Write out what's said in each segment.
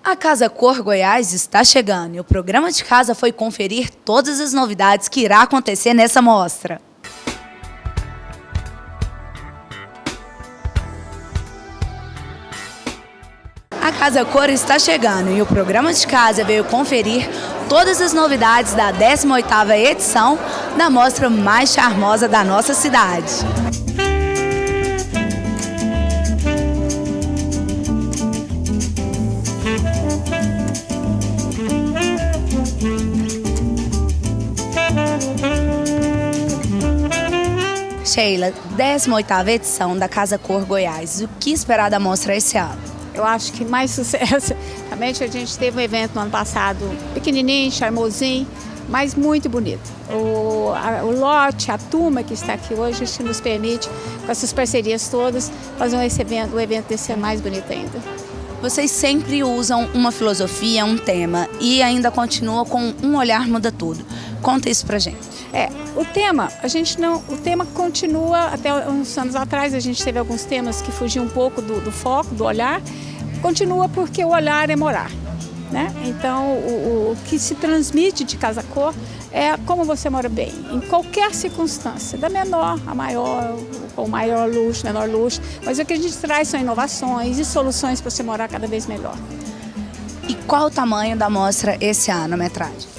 A Casa Cor Goiás está chegando e o programa de casa foi conferir todas as novidades que irá acontecer nessa mostra. A Casa Cor está chegando e o programa de casa veio conferir todas as novidades da 18ª edição da mostra mais charmosa da nossa cidade. Sheila, 18ª edição da Casa Cor Goiás. O que esperar da mostra esse ano? Eu acho que mais sucesso. Realmente a gente teve um evento no ano passado pequenininho, charmosinho, mas muito bonito. O lote, a turma que está aqui hoje, que nos permite, com essas parcerias todas, fazer o evento desse ano mais bonito ainda. Vocês sempre usam uma filosofia, um tema e ainda continua com um olhar muda tudo. Conta isso pra gente. O tema continua. Até uns anos atrás a gente teve alguns temas que fugiam um pouco do foco, do olhar. Continua porque o olhar é morar, né? Então o que se transmite de Casa Cor é como você mora bem, em qualquer circunstância, da menor a maior, com maior luxo, menor luxo. Mas o que a gente traz são inovações e soluções para você morar cada vez melhor. E qual o tamanho da mostra esse ano, a metragem?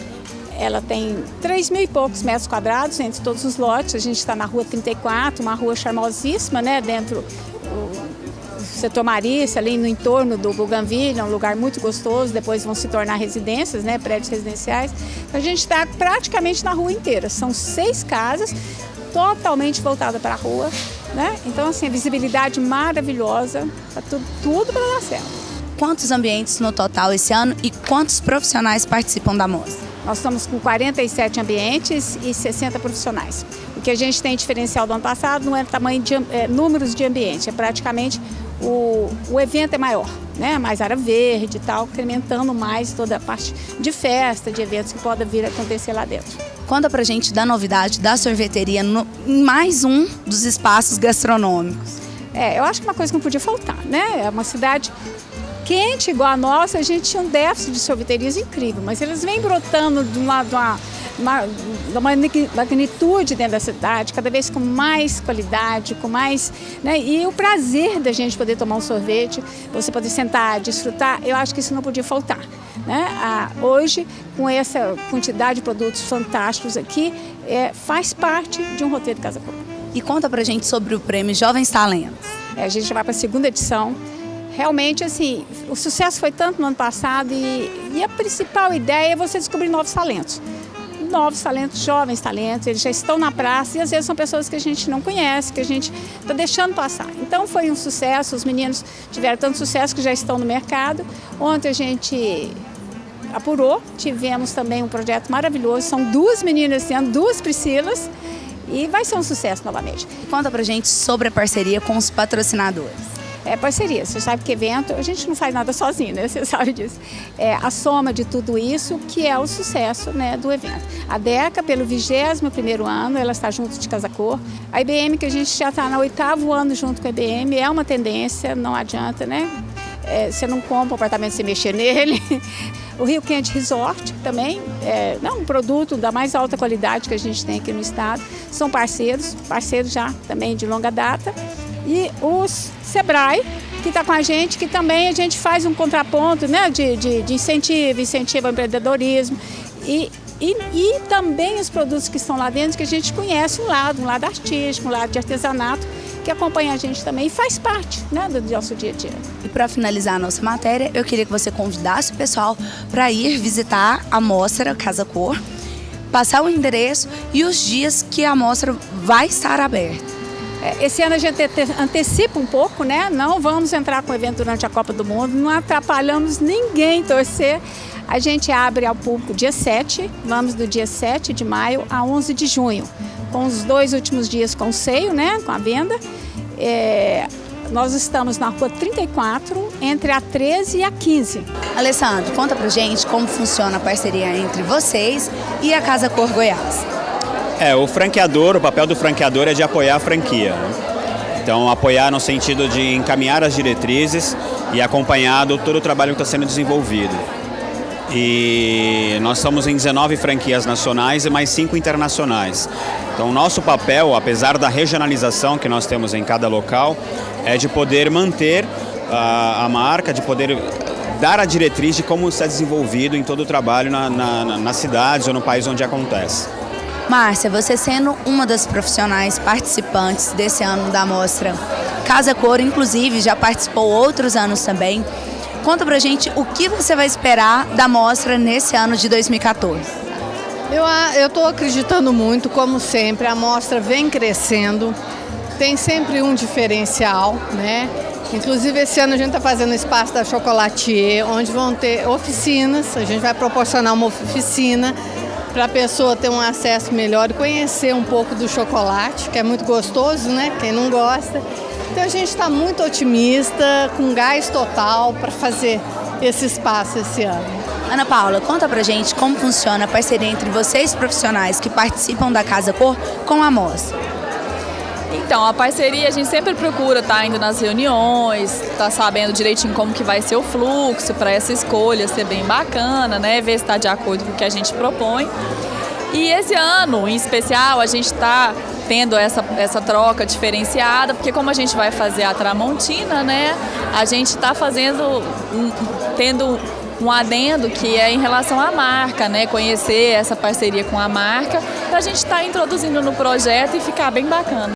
Ela tem 3.000 e poucos metros quadrados entre todos os lotes. A gente está na Rua 34, uma rua charmosíssima, né? Dentro do setor Marícia, ali no entorno do Bougainville, é um lugar muito gostoso. Depois vão se tornar residências, né? Prédios residenciais. Então, a gente está praticamente na rua inteira. São 6 casas totalmente voltadas para a rua, né? Então, assim, a visibilidade maravilhosa, tá tudo para dar certo. Quantos ambientes no total esse ano e quantos profissionais participam da mostra? Nós estamos com 47 ambientes e 60 profissionais. O que a gente tem diferencial do ano passado não é tamanho de números de ambiente, é praticamente o evento é maior, né? Mais área verde e tal, incrementando mais toda a parte de festa, de eventos que podem vir a acontecer lá dentro. Conta pra gente da novidade da sorveteria em mais um dos espaços gastronômicos. Eu acho que uma coisa que não podia faltar, né? É uma cidade quente igual a nossa, a gente tinha um déficit de sorveterias incrível, mas eles vêm brotando de um lado uma magnitude dentro da cidade, cada vez com mais qualidade, com mais, né? E o prazer da gente poder tomar um sorvete, você poder sentar, desfrutar, eu acho que isso não podia faltar, né? Hoje, com essa quantidade de produtos fantásticos aqui, faz parte de um roteiro de Casa Cor. E conta pra gente sobre o prêmio Jovens Talentos. A gente já vai para a 2ª edição. Realmente, assim, o sucesso foi tanto no ano passado e a principal ideia é você descobrir novos talentos. Novos talentos, jovens talentos, eles já estão na praça e às vezes são pessoas que a gente não conhece, que a gente está deixando passar. Então foi um sucesso, os meninos tiveram tanto sucesso que já estão no mercado. Ontem a gente apurou, tivemos também um projeto maravilhoso, são 2 meninas esse ano, 2 Priscilas, e vai ser um sucesso novamente. Conta pra gente sobre a parceria com os patrocinadores. Parceria, você sabe que evento, a gente não faz nada sozinho, né? Você sabe disso. É a soma de tudo isso que é o sucesso, né, do evento. A DECA, pelo 21º ano, ela está junto de Casa Cor. A IBM, que a gente já está no 8º ano junto com a IBM, é uma tendência, não adianta, né? Você não compra um apartamento sem mexer nele. O Rio Quente Resort também é um produto da mais alta qualidade que a gente tem aqui no estado. São parceiros já também de longa data. E os Sebrae, que está com a gente, que também a gente faz um contraponto, né, de incentivo ao empreendedorismo e também os produtos que estão lá dentro, que a gente conhece um lado artístico, um lado de artesanato, que acompanha a gente também e faz parte, né, do nosso dia a dia. E para finalizar a nossa matéria, eu queria que você convidasse o pessoal para ir visitar a mostra Casa Cor, passar o endereço e os dias que a mostra vai estar aberta. Esse ano a gente antecipa um pouco, né? Não vamos entrar com o evento durante a Copa do Mundo, não atrapalhamos ninguém torcer. A gente abre ao público dia 7, vamos do dia 7 de maio a 11 de junho, com os 2 últimos dias com o seio, né? Com a venda. Nós estamos na Rua 34, entre a 13 e a 15. Alessandro, conta pra gente como funciona a parceria entre vocês e a Casa Cor Goiás. O papel do franqueador é de apoiar a franquia, né? Então, apoiar no sentido de encaminhar as diretrizes e acompanhado todo o trabalho que está sendo desenvolvido. E nós estamos em 19 franquias nacionais e mais 5 internacionais. Então, o nosso papel, apesar da regionalização que nós temos em cada local, é de poder manter a marca, de poder dar a diretriz de como está desenvolvido em todo o trabalho nas cidades ou no país onde acontece. Márcia, você sendo uma das profissionais participantes desse ano da mostra Casa Cor, inclusive já participou outros anos também, conta pra gente o que você vai esperar da mostra nesse ano de 2014. Eu estou acreditando muito, como sempre, a mostra vem crescendo, tem sempre um diferencial, né? Inclusive esse ano a gente está fazendo o espaço da Chocolatier, onde vão ter oficinas, a gente vai proporcionar uma oficina para a pessoa ter um acesso melhor e conhecer um pouco do chocolate, que é muito gostoso, né? Quem não gosta. Então a gente está muito otimista, com gás total para fazer esse espaço esse ano. Ana Paula, conta pra gente como funciona a parceria entre vocês profissionais que participam da Casa Cor com a mostra. Então, a parceria a gente sempre procura estar indo nas reuniões, estar sabendo direitinho como que vai ser o fluxo para essa escolha ser bem bacana, né? Ver se está de acordo com o que a gente propõe. E esse ano, em especial, a gente está tendo essa troca diferenciada, porque como a gente vai fazer a Tramontina, né? A gente está tendo um adendo que é em relação à marca, né? Conhecer essa parceria com a marca, para a gente estar introduzindo no projeto e ficar bem bacana.